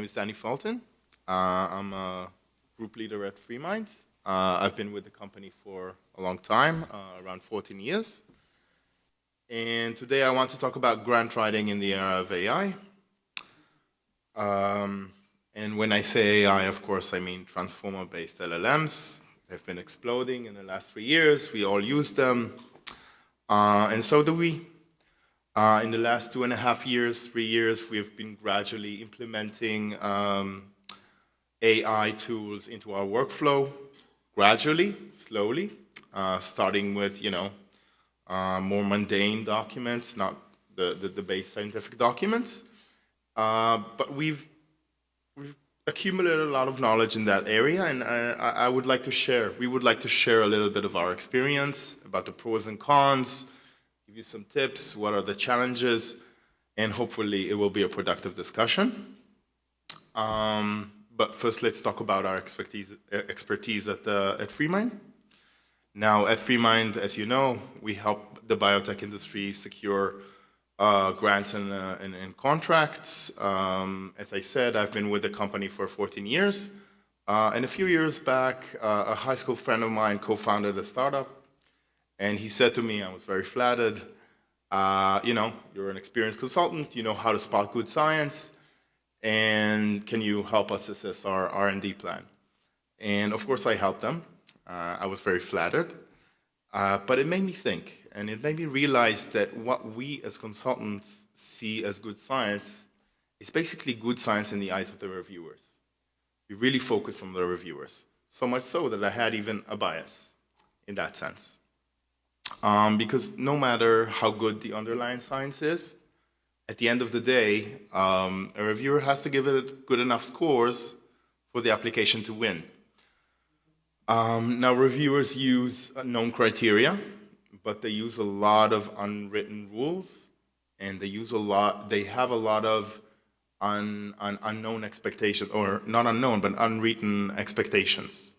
name is Foltyn. I'm a group leader at FreeMind. I've been with the company for a long time, around 14 years. And today I want to talk about grant writing in the era of AI. And when I say AI, of course, I mean transformer-based LLMs. They've been exploding in the last 3 years. We all use them, and so do we. In the last 2.5 years, 3 years, we have been gradually implementing AI tools into our workflow, gradually, slowly, starting with, more mundane documents, not the base scientific documents. But we've accumulated a lot of knowledge in that area, and we would like to share a little bit of our experience about the pros and cons, give you some tips, what are the challenges, and hopefully it will be a productive discussion. But first, let's talk about our expertise at FreeMind. Now, at FreeMind, as you know, we help the biotech industry secure grants and contracts. As I said, I've been with the company for 14 years. And a few years back, a high school friend of mine co-founded a startup. And he said to me, I was very flattered, you're an experienced consultant, you know how to spot good science, and can you help us assess our R&D plan? And of course I helped them. I was very flattered. But it made me think, and it made me realize that what we as consultants see as good science is basically good science in the eyes of the reviewers. We really focus on the reviewers, so much so that I had even a bias in that sense. Because no matter how good the underlying science is, at the end of the day, a reviewer has to give it good enough scores for the application to win. Now, reviewers use known criteria, but they use a lot of unwritten rules, and they have a lot of unknown expectations, or not unknown, but unwritten expectations.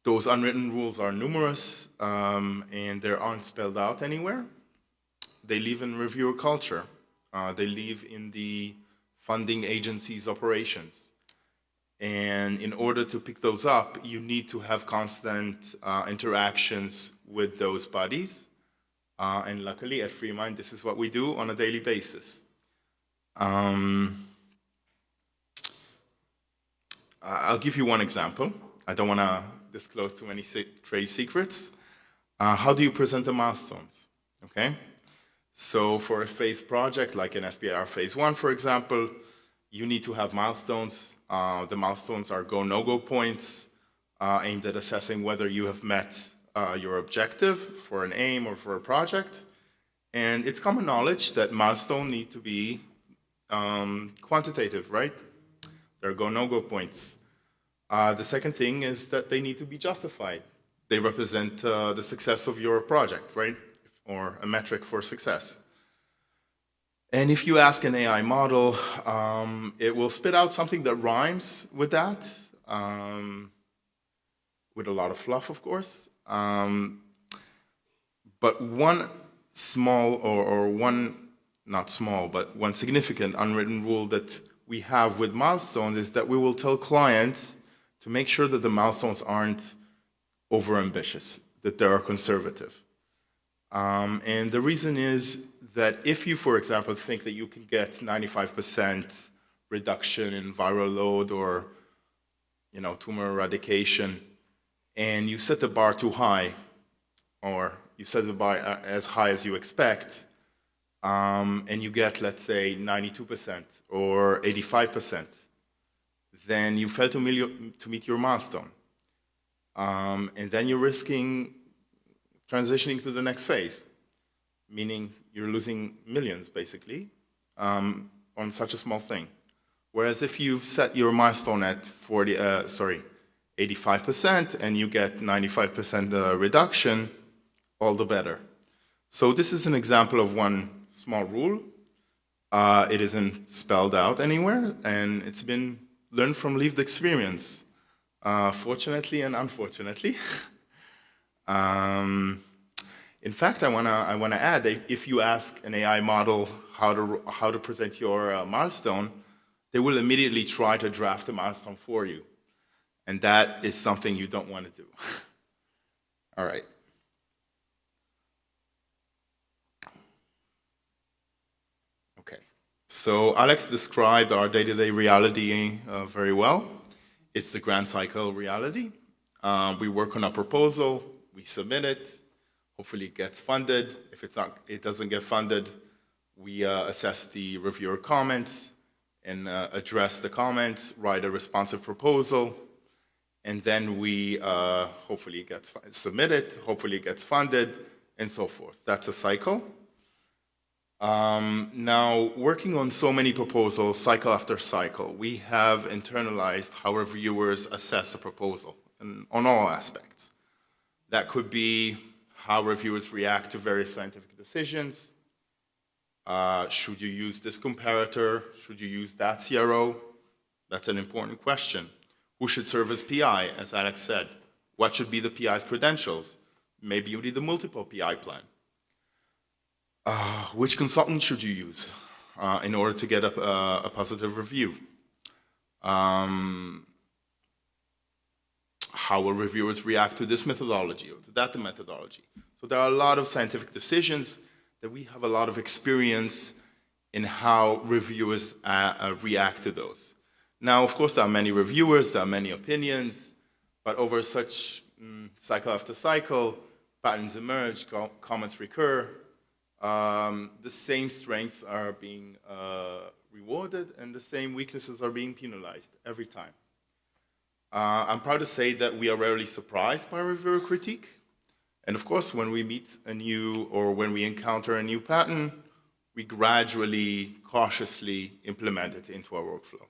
Those unwritten rules are numerous, and they aren't spelled out anywhere. They live in reviewer culture. They live in the funding agency's operations. And in order to pick those up, you need to have constant interactions with those bodies. And luckily at FreeMind, this is what we do on a daily basis. I'll give you one example. I don't want to disclose too many trade secrets. How do you present the milestones? Okay. So for a phase project, like an SBIR phase 1, for example, you need to have milestones. The milestones are go-no-go points aimed at assessing whether you have met your objective for an aim or for a project. And it's common knowledge that milestones need to be quantitative, right? They're go-no-go points. The second thing is that they need to be justified. They represent the success of your project, right? Or a metric for success. And if you ask an AI model, it will spit out something that rhymes with that, with a lot of fluff, of course. But one small, or one, not small, but one significant unwritten rule that we have with milestones is that we will tell clients to make sure that the milestones aren't overambitious, that they are conservative. And the reason is that if you, for example, think that you can get 95% reduction in viral load or, tumor eradication, and you set the bar too high, or you set the bar as high as you expect, and you get, let's say, 92% or 85%, then you fail to meet your milestone. And then you're risking transitioning to the next phase, meaning you're losing millions, basically, on such a small thing. Whereas if you've set your milestone at 85% and you get 95% reduction, all the better. So this is an example of one small rule. It isn't spelled out anywhere, and it's been learned from lived experience, fortunately and unfortunately. In fact, I wanna add that if you ask an AI model how to present your milestone, they will immediately try to draft a milestone for you, and that is something you don't want to do. All right. Okay. So Alex described our day-to-day reality very well. It's the grant cycle reality. We work on a proposal, we submit it, hopefully it gets funded. If it doesn't get funded, we assess the reviewer comments and address the comments, write a responsive proposal, and then we hopefully it gets submitted, hopefully it gets funded, and so forth. That's a cycle. Now, working on so many proposals, cycle after cycle, we have internalized how reviewers assess a proposal and on all aspects. That could be how reviewers react to various scientific decisions. Should you use this comparator? Should you use that CRO? That's an important question. Who should serve as PI, as Alex said? What should be the PI's credentials? Maybe you need a multiple PI plan. Which consultant should you use in order to get a positive review? How will reviewers react to this methodology or to that methodology? So there are a lot of scientific decisions that we have a lot of experience in how reviewers react to those. Now, of course, there are many reviewers, there are many opinions, but over such cycle after cycle, patterns emerge, comments recur, the same strengths are being rewarded and the same weaknesses are being penalized every time. I'm proud to say that we are rarely surprised by reviewer critique. And of course, when we meet a new or when we encounter a new pattern, we gradually, cautiously implement it into our workflow.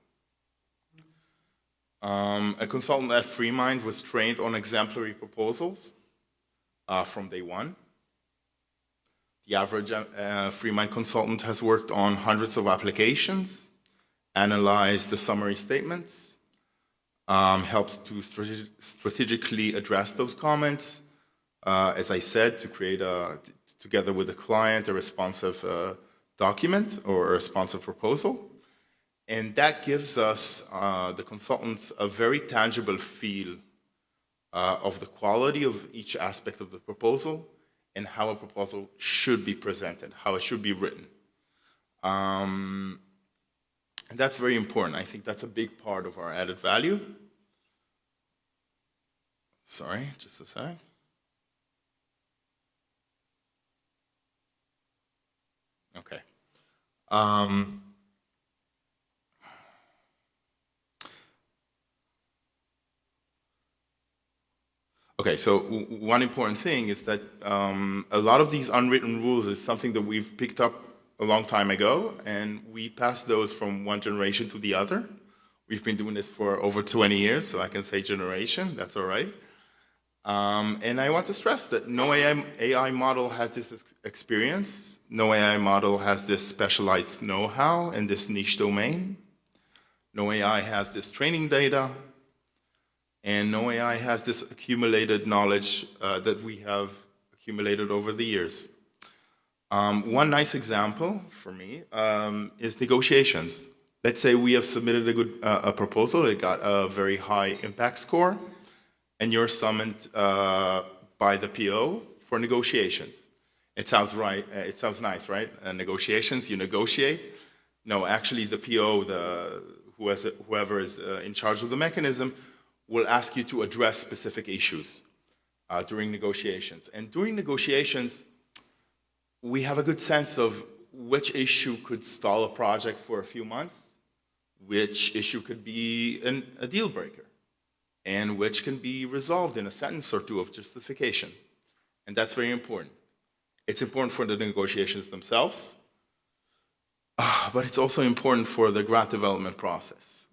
A consultant at FreeMind was trained on exemplary proposals from day one. The average FreeMind consultant has worked on hundreds of applications, analyzed the summary statements, helps to strategically address those comments, as I said, to create, together with the client, a responsive document or a responsive proposal. And that gives us, the consultants, a very tangible feel of the quality of each aspect of the proposal and how a proposal should be presented, how it should be written. And that's very important. I think that's a big part of our added value. Sorry, just a sec. Okay. Okay, so one important thing is that a lot of these unwritten rules is something that we've picked up a long time ago, and we pass those from one generation to the other. We've been doing this for over 20 years, so I can say generation, that's all right. And I want to stress that no AI model has this experience, no AI model has this specialized know-how in this niche domain, no AI has this training data, and no AI has this accumulated knowledge that we have accumulated over the years. One nice example for me is negotiations. Let's say we have submitted a proposal, it got a very high impact score, and you're summoned by the PO for negotiations. It sounds right. It sounds nice, right? Negotiations, you negotiate. No, actually the PO, whoever is in charge of the mechanism, will ask you to address specific issues during negotiations. And during negotiations, we have a good sense of which issue could stall a project for a few months, which issue could be a deal breaker, and which can be resolved in a sentence or two of justification. And that's very important. It's important for the negotiations themselves, but it's also important for the grant development process.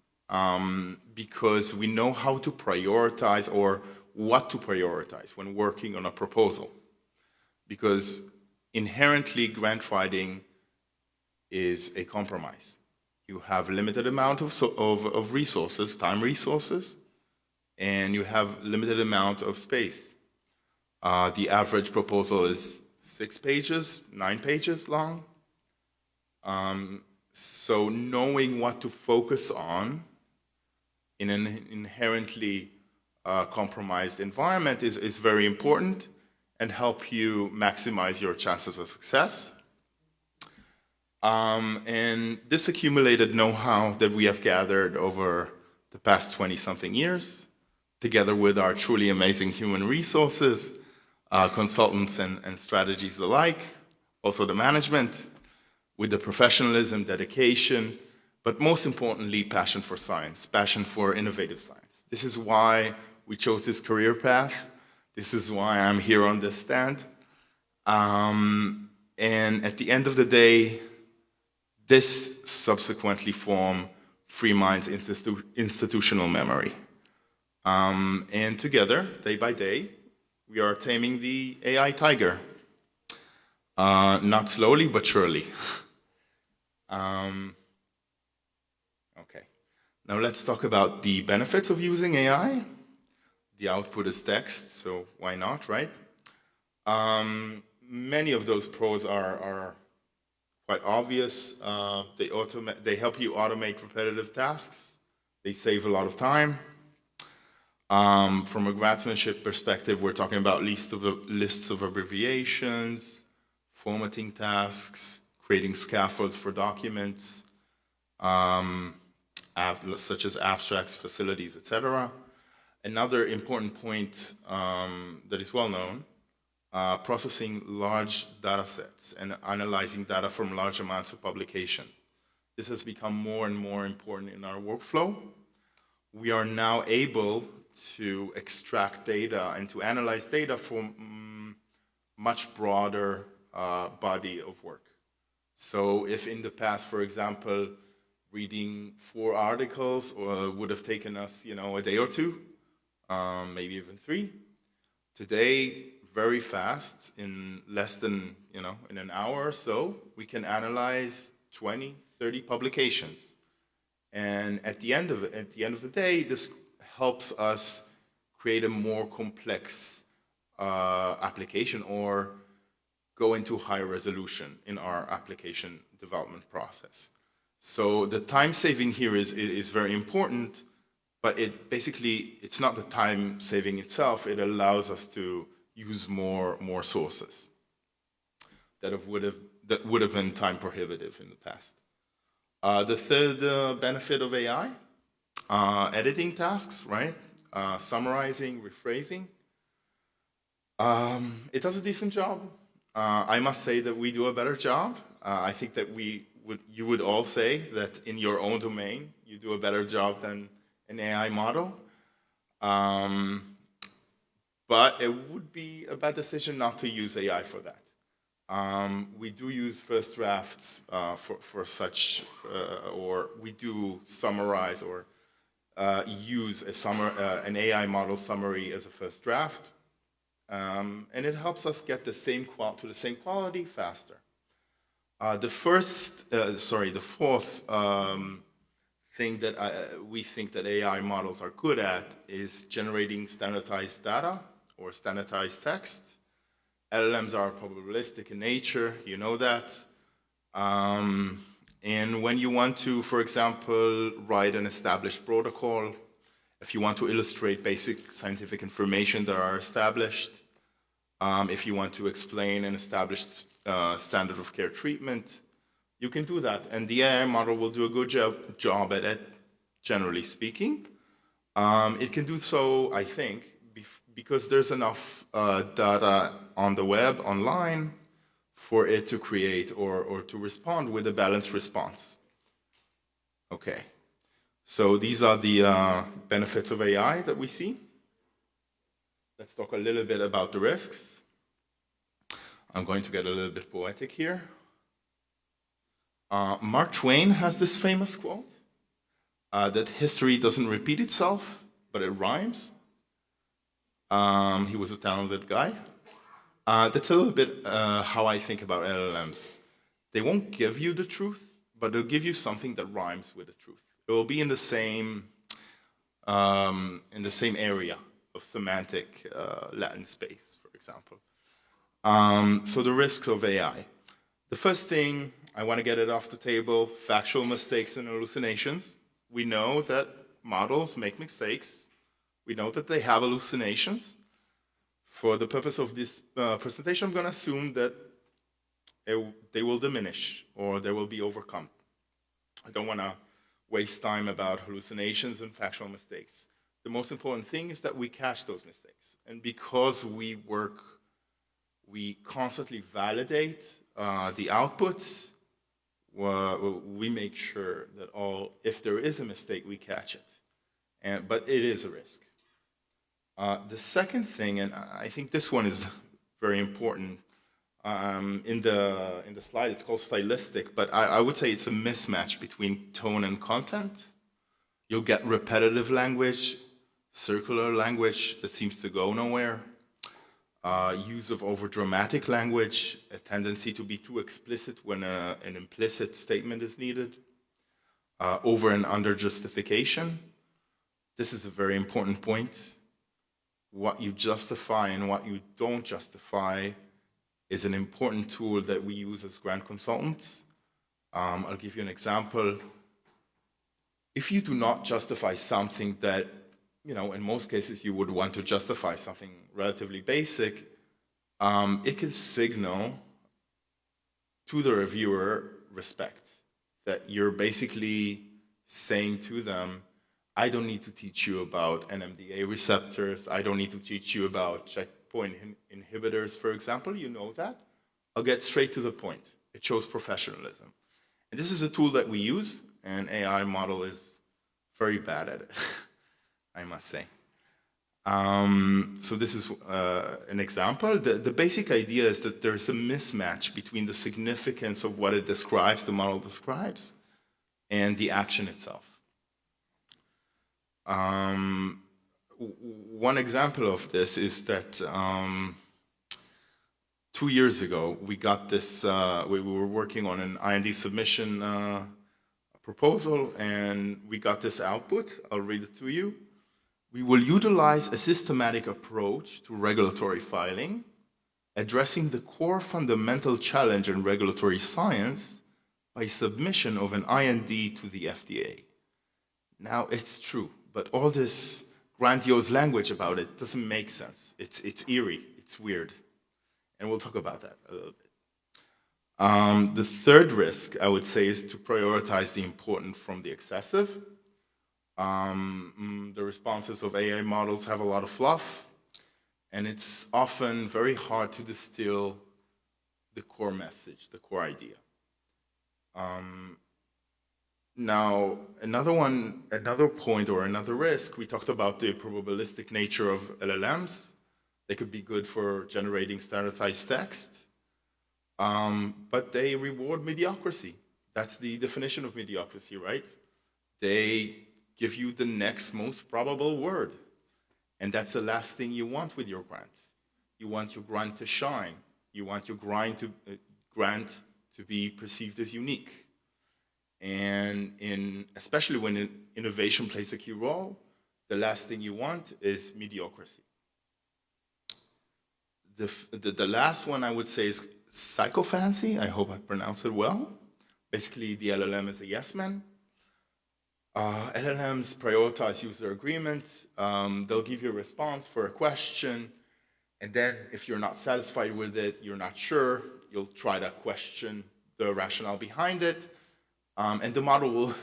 Because we know how to prioritize or what to prioritize when working on a proposal. Because inherently grant writing is a compromise. You have limited amount of resources, time resources, and you have limited amount of space. The average proposal is 6 pages, 9 pages long. So knowing what to focus on in an inherently compromised environment is very important and help you maximize your chances of success. And this accumulated know-how that we have gathered over the past 20-something years, together with our truly amazing human resources, consultants and strategies alike, also the management, with the professionalism, dedication, but most importantly, passion for science, passion for innovative science. This is why we chose this career path. This is why I'm here on this stand. And at the end of the day, this subsequently formed FreeMind's institutional memory. And together, day by day, we are taming the AI tiger. Not slowly, but surely. Okay, now let's talk about the benefits of using AI. The output is text, so why not, right? Many of those pros are quite obvious. They help you automate repetitive tasks. They save a lot of time. From a craftsmanship perspective, we're talking about lists of abbreviations, formatting tasks, creating scaffolds for documents, such as abstracts, facilities, etc. Another important point that is well known, processing large data sets and analyzing data from large amounts of publication. This has become more and more important in our workflow. We are now able to extract data and to analyze data from much broader body of work. So if in the past, for example, reading 4 articles would have taken us, a day or 2, maybe even 3, today, very fast, in less than, in an hour or so, we can analyze 20, 30 publications. And at the end of the day, this helps us create a more complex application or go into higher resolution in our application development process. So the time saving here is very important, but it's not the time saving itself. It allows us to use more sources that would have been time prohibitive in the past. The third benefit of AI, editing tasks, right? Summarizing, rephrasing. It does a decent job. I must say that we do a better job. I think that you would all say that in your own domain, you do a better job than an AI model. But it would be a bad decision not to use AI for that. We do use first drafts for such, or we do summarize or use an AI model summary as a first draft. And it helps us get to the same quality faster. The fourth thing that we think that AI models are good at is generating standardized data or standardized text. LLMs are probabilistic in nature, you know that. And when you want to, for example, write an established protocol, if you want to illustrate basic scientific information that are established, if you want to explain an established standard of care treatment, you can do that. And the AI model will do a good job at it, generally speaking. It can do so, I think, because there's enough data on the web, online, for it to create or to respond with a balanced response. Okay. So these are the benefits of AI that we see. Let's talk a little bit about the risks. I'm going to get a little bit poetic here. Mark Twain has this famous quote, that history doesn't repeat itself, but it rhymes. He was a talented guy. That's a little bit how I think about LLMs. They won't give you the truth, but they'll give you something that rhymes with the truth. It will be in the same area of semantic Latin space, for example. So the risks of AI. The first thing, I want to get it off the table, factual mistakes and hallucinations. We know that models make mistakes. We know that they have hallucinations. For the purpose of this presentation, I'm going to assume that they will diminish or they will be overcome. I don't want to waste time about hallucinations and factual mistakes. The most important thing is that we catch those mistakes. And because we constantly validate the outputs, we make sure that if there is a mistake, we catch it. But it is a risk. The second thing, and I think this one is very important, in the slide it's called stylistic, but I would say it's a mismatch between tone and content. You'll get repetitive language, circular language that seems to go nowhere, use of overdramatic language, a tendency to be too explicit when an implicit statement is needed, over and under justification. This is a very important point. What you justify and what you don't justify is an important tool that we use as grant consultants. I'll give you an example. If you do not justify something that, in most cases you would want to justify something relatively basic, it can signal to the reviewer respect, that you're basically saying to them, I don't need to teach you about NMDA receptors. I don't need to teach you about checkpoint inhibitors, for example. You know that. I'll get straight to the point. It shows professionalism. And this is a tool that we use, and AI model is very bad at it, I must say. So this is an example. The basic idea is that there's a mismatch between the significance of what it describes, the model describes, and the action itself. One example of this is that 2 years ago, we got this, we were working on an IND submission proposal, and we got this output. I'll read it to you. We will utilize a systematic approach to regulatory filing, addressing the core fundamental challenge in regulatory science by submission of an IND to the FDA. Now, it's true, but all this grandiose language about it doesn't make sense. It's eerie, it's weird. And we'll talk about that a little bit. The third risk, I would say, is to prioritize the important from the excessive. The responses of AI models have a lot of fluff, and it's often very hard to distill the core message, the core idea. Now, another point or another risk, we talked about the probabilistic nature of LLMs. They could be good for generating standardized text, but they reward mediocrity. That's the definition of mediocrity, right? They give you the next most probable word, and that's the last thing you want with your grant. You want your grant to shine. You want your grant to be perceived as unique. And especially when innovation plays a key role, the last thing you want is mediocrity. The last one I would say is psychophancy. I hope I pronounced it well. Basically, the LLM is a yes man. LLMs prioritize user agreement. They'll give you a response for a question, and then if you're not satisfied with it, you're not sure, you'll try to question the rationale behind it. And the model will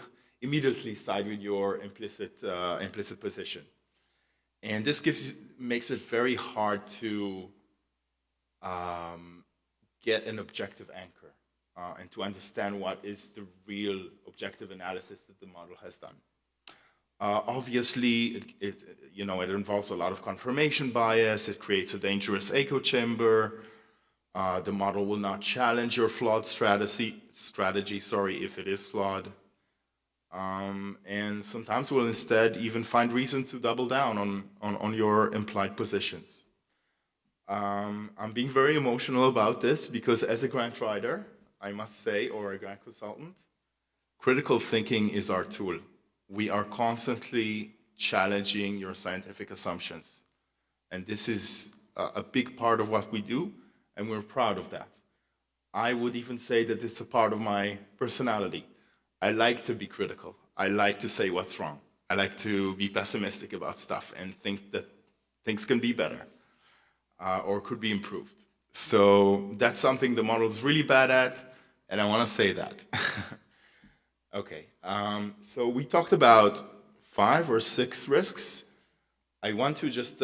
immediately side with your implicit position. And this makes it very hard to get an objective anchor and to understand what is the real objective analysis that the model has done. Obviously, it involves a lot of confirmation bias. It creates a dangerous echo chamber. The model will not challenge your flawed strategy, if it is flawed. And sometimes will instead even find reason to double down on your implied positions. I'm being very emotional about this because as a grant writer, I must say, or a grant consultant, critical thinking is our tool. We are constantly challenging your scientific assumptions. And this is a big part of what we do. and we're proud of that. I would even say that it's a part of my personality. I like to be critical. I like to say what's wrong. I like to be pessimistic about stuff and think that things can be better or could be improved. So that's something the model is really bad at, and I want to say that. Okay, so we talked about 5 or 6 risks. I want to just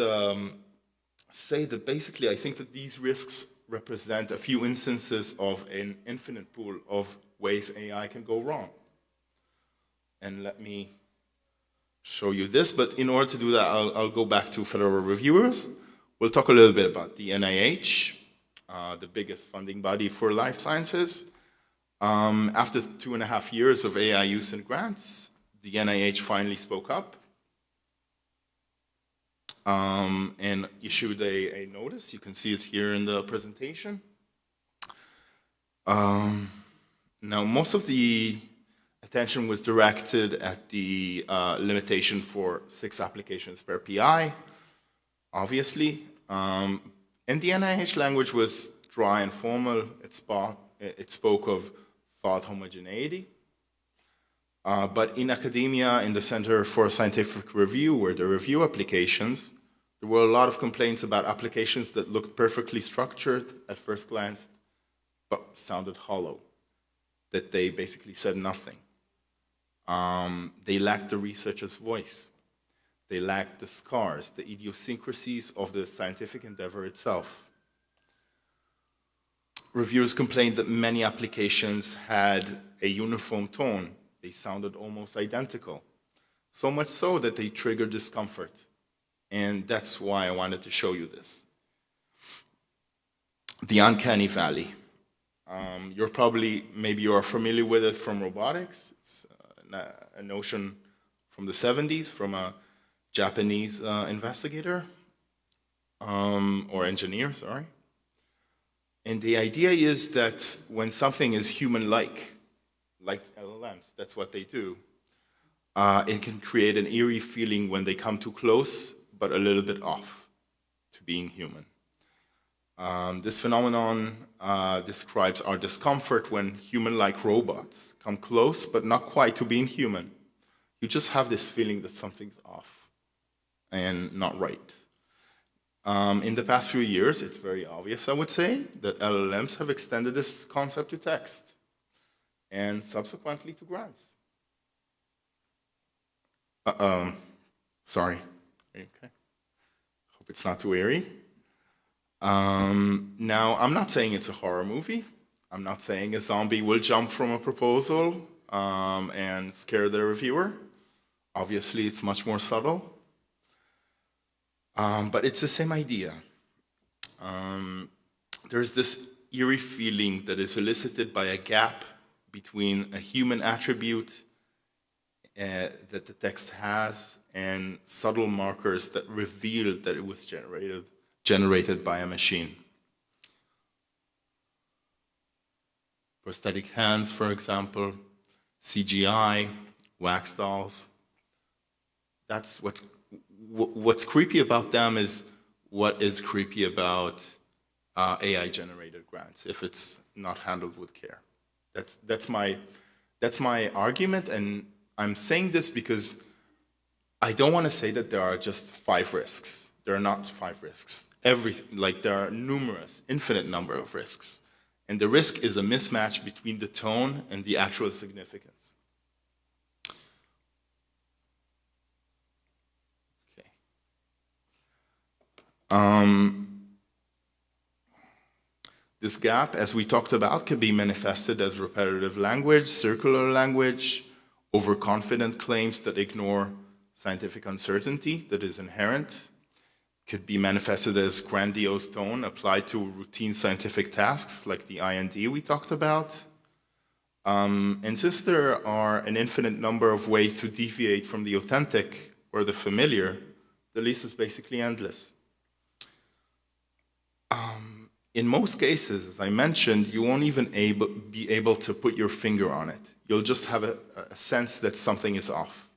say that basically I think that these risks represent a few instances of an infinite pool of ways AI can go wrong. And let me show you this, but in order to do that, I'll go back to federal reviewers. We'll talk a little bit about the NIH, the biggest funding body for life sciences. After 2.5 years of AI use and grants, the NIH finally spoke up and issued a notice. You can see it here in the presentation. Now, most of the attention was directed at the limitation for 6 applications per PI, obviously. And the NIH language was dry and formal. It spoke of thought homogeneity. But in academia, in the Center for Scientific Review, where they review applications, there were a lot of complaints about applications that looked perfectly structured at first glance, but sounded hollow, that they basically said nothing. They lacked the researcher's voice. They lacked the scars, the idiosyncrasies of the scientific endeavor itself. Reviewers complained that many applications had a uniform tone. They sounded almost identical, so much so that they triggered discomfort. And that's why I wanted to show you this. The uncanny valley. Maybe you are familiar with it from robotics. It's a notion from the 70s from a Japanese investigator, or engineer, sorry. And the idea is that when something is human-like, like LLMs, that's what they do, it can create an eerie feeling when they come too close, but a little bit off to being human. This phenomenon describes our discomfort when human-like robots come close, but not quite to being human. You just have this feeling that something's off and not right. In the past few years, it's very obvious, I would say, that LLMs have extended this concept to text and subsequently to grants. Sorry. Okay. Hope it's not too eerie. Now, I'm not saying it's a horror movie. I'm not saying a zombie will jump from a proposal and scare the reviewer. Obviously, it's much more subtle. But it's the same idea. There's this eerie feeling that is elicited by a gap between a human attribute that the text has and subtle markers that reveal that it was generated by a machine. Prosthetic hands, for example, CGI, wax dolls. That's what's creepy about them is what is creepy about AI-generated grants if it's not handled with care. That's my argument, and I'm saying this because I don't want to say that there are just 5 risks. There are not 5 risks. There are numerous, infinite number of risks. And the risk is a mismatch between the tone and the actual significance. Okay. This gap, as we talked about, can be manifested as repetitive language, circular language, overconfident claims that ignore scientific uncertainty that is inherent. Could be manifested as grandiose tone applied to routine scientific tasks like the IND we talked about. And since there are an infinite number of ways to deviate from the authentic or the familiar, the list is basically endless. In most cases, as I mentioned, you won't even be able to put your finger on it. You'll just have a sense that something is off.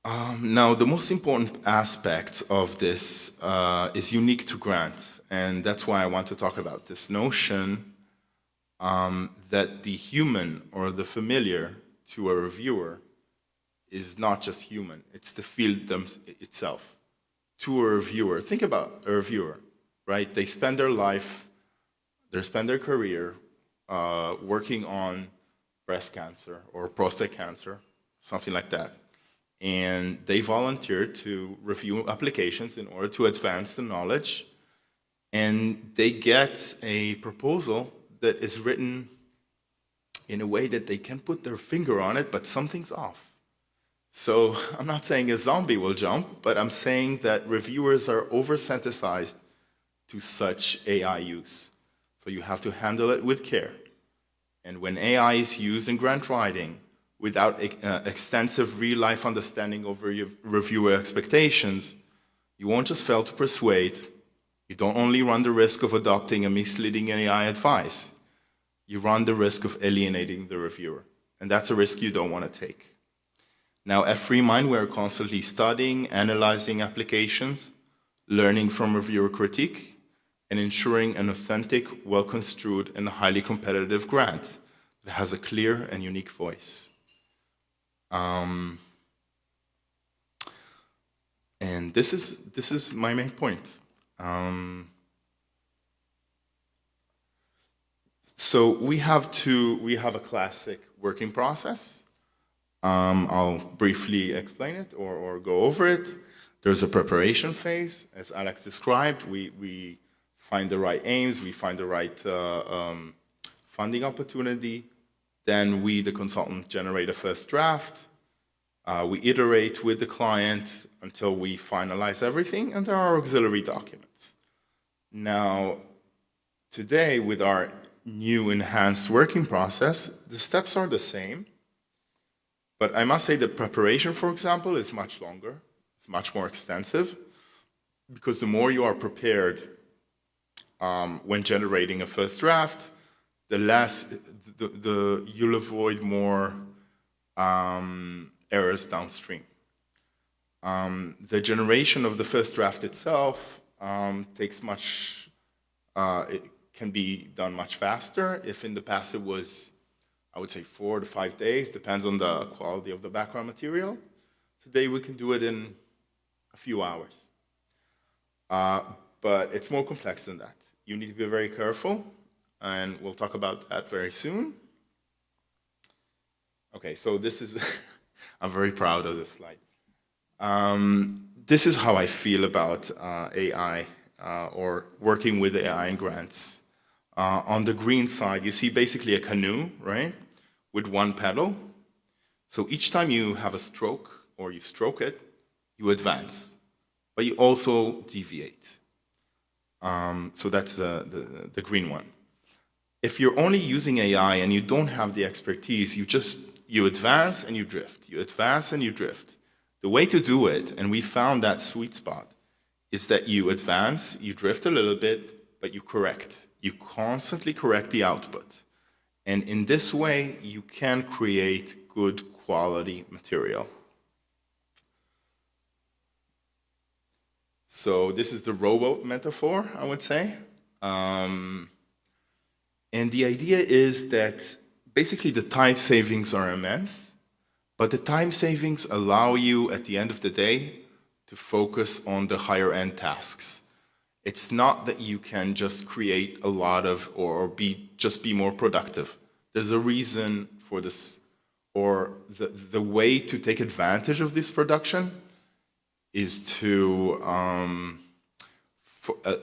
Now, the most important aspect of this is unique to grants, and that's why I want to talk about this notion that the human or the familiar to a reviewer is not just human, it's the field itself. To a reviewer, think about a reviewer, right? They spend their life, they spend their career working on breast cancer or prostate cancer, something like that. And they volunteer to review applications in order to advance the knowledge. And they get a proposal that is written in a way that they can put their finger on it, but something's off. So I'm not saying a zombie will jump, but I'm saying that reviewers are over-sensitized to such AI use. So you have to handle it with care. And when AI is used in grant writing, without extensive real-life understanding of reviewer expectations, you won't just fail to persuade. You don't only run the risk of adopting a misleading AI advice, you run the risk of alienating the reviewer. And that's a risk you don't want to take. Now, at FreeMind, we're constantly studying, analyzing applications, learning from reviewer critique, and ensuring an authentic, well-construed, and highly competitive grant that has a clear and unique voice. And this is my main point. So we have a classic working process. I'll briefly explain it or go over it. There's a preparation phase, as Alex described. We find the right aims, we find the right funding opportunity. Then we, the consultant, generate a first draft. We iterate with the client until we finalize everything, and there are auxiliary documents. Now, today, with our new enhanced working process, the steps are the same, but I must say the preparation, for example, is much longer. It's much more extensive, because the more you are prepared when generating a first draft, the less you'll avoid more errors downstream. The generation of the first draft itself takes much, it can be done much faster. If in the past it was, I would say 4 to 5 days, depends on the quality of the background material. Today we can do it in a few hours. But it's more complex than that. You need to be very careful, and we'll talk about that very soon. Okay, so this is, I'm very proud of this slide. This is how I feel about AI or working with AI in grants. On the green side, you see basically a canoe, right, with one pedal. So each time you have a stroke or you stroke it, you advance, but you also deviate. So that's the green one. If you're only using AI and you don't have the expertise, you advance and you drift. You advance and you drift. The way to do it, and we found that sweet spot, is that you advance, you drift a little bit, but you correct. You constantly correct the output. And in this way, you can create good quality material. So this is the rowboat metaphor, I would say. And the idea is that basically the time savings are immense, but the time savings allow you at the end of the day to focus on the higher end tasks. It's not that you can just create a lot of or just be more productive. There's a reason for this, or the way to take advantage of this production is to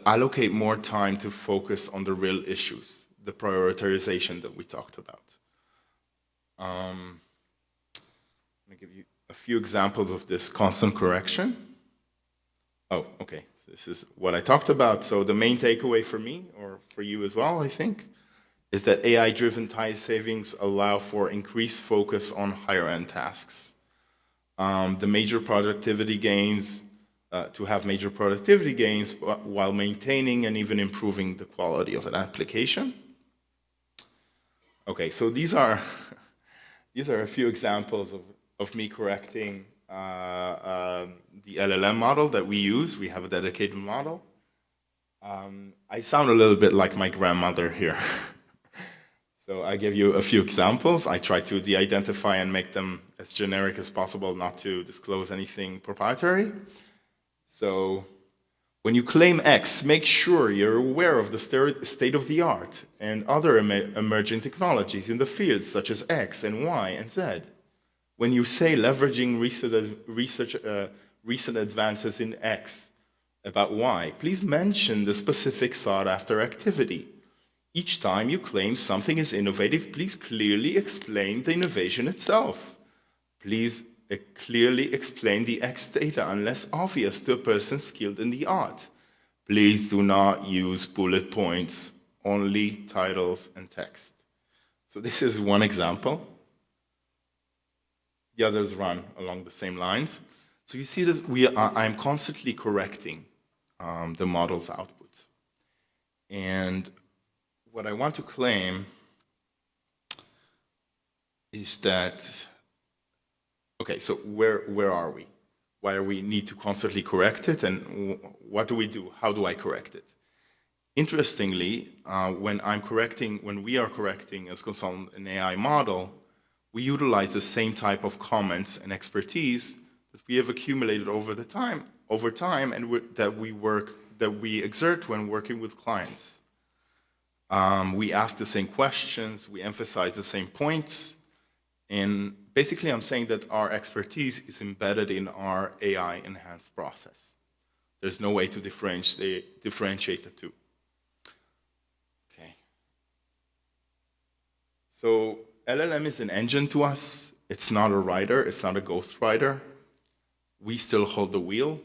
allocate more time to focus on the real issues, the prioritization that we talked about. Let me give you a few examples of this constant correction. Oh, okay. So this is what I talked about. So the main takeaway for me, or for you as well, I think, is that AI-driven time savings allow for increased focus on higher-end tasks. The major productivity gains, to have major productivity gains while maintaining and even improving the quality of an application. Okay, so these are a few examples of me correcting the LLM model that we use. We have a dedicated model. I sound a little bit like my grandmother here. So I give you a few examples. I try to de-identify and make them as generic as possible, not to disclose anything proprietary. So when you claim X, make sure you're aware of the state of the art and other emerging technologies in the fields such as X and Y and Z. When you say leveraging recent advances in X about Y, please mention the specific sought-after activity. Each time you claim something is innovative, please clearly explain the innovation itself. Please clearly explain the X data unless obvious to a person skilled in the art. Please do not use bullet points, only titles and text. So this is one example. The others run along the same lines. So you see that I'm constantly correcting the model's outputs. And what I want to claim is that, okay, so where are we? Why do we need to constantly correct it, and what do we do? How do I correct it? Interestingly, when we are correcting as consultant an AI model, we utilize the same type of comments and expertise that we have accumulated over time, and that we exert when working with clients. We ask the same questions, we emphasize the same points, and basically I'm saying that our expertise is embedded in our AI-enhanced process. There's no way to differentiate the two. Okay. So LLM is an engine to us. It's not a writer, it's not a ghostwriter. We still hold the wheel.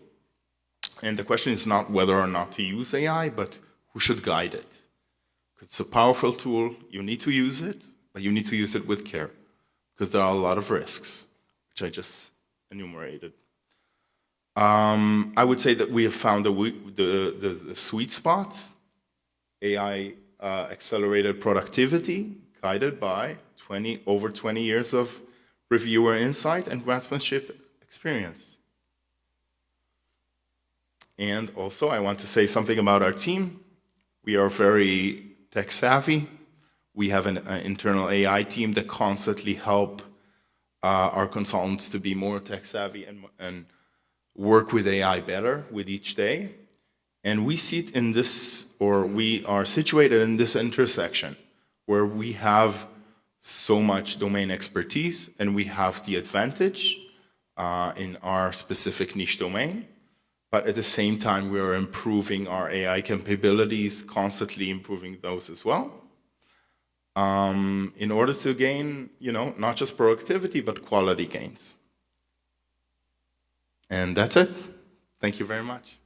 And the question is not whether or not to use AI, but who should guide it. It's a powerful tool, you need to use it, but you need to use it with care, because there are a lot of risks, which I just enumerated. I would say that we have found the sweet spot, AI accelerated productivity, guided by over 20 years of reviewer insight and grantsmanship experience. And also, I want to say something about our team. We are very tech savvy. We have an internal AI team that constantly help our consultants to be more tech savvy and work with AI better with each day. And we sit in this, or we are situated in this intersection where we have so much domain expertise and we have the advantage in our specific niche domain. But at the same time, we are improving our AI capabilities, constantly improving those as well, in order to gain, not just productivity, but quality gains. And that's it. Thank you very much.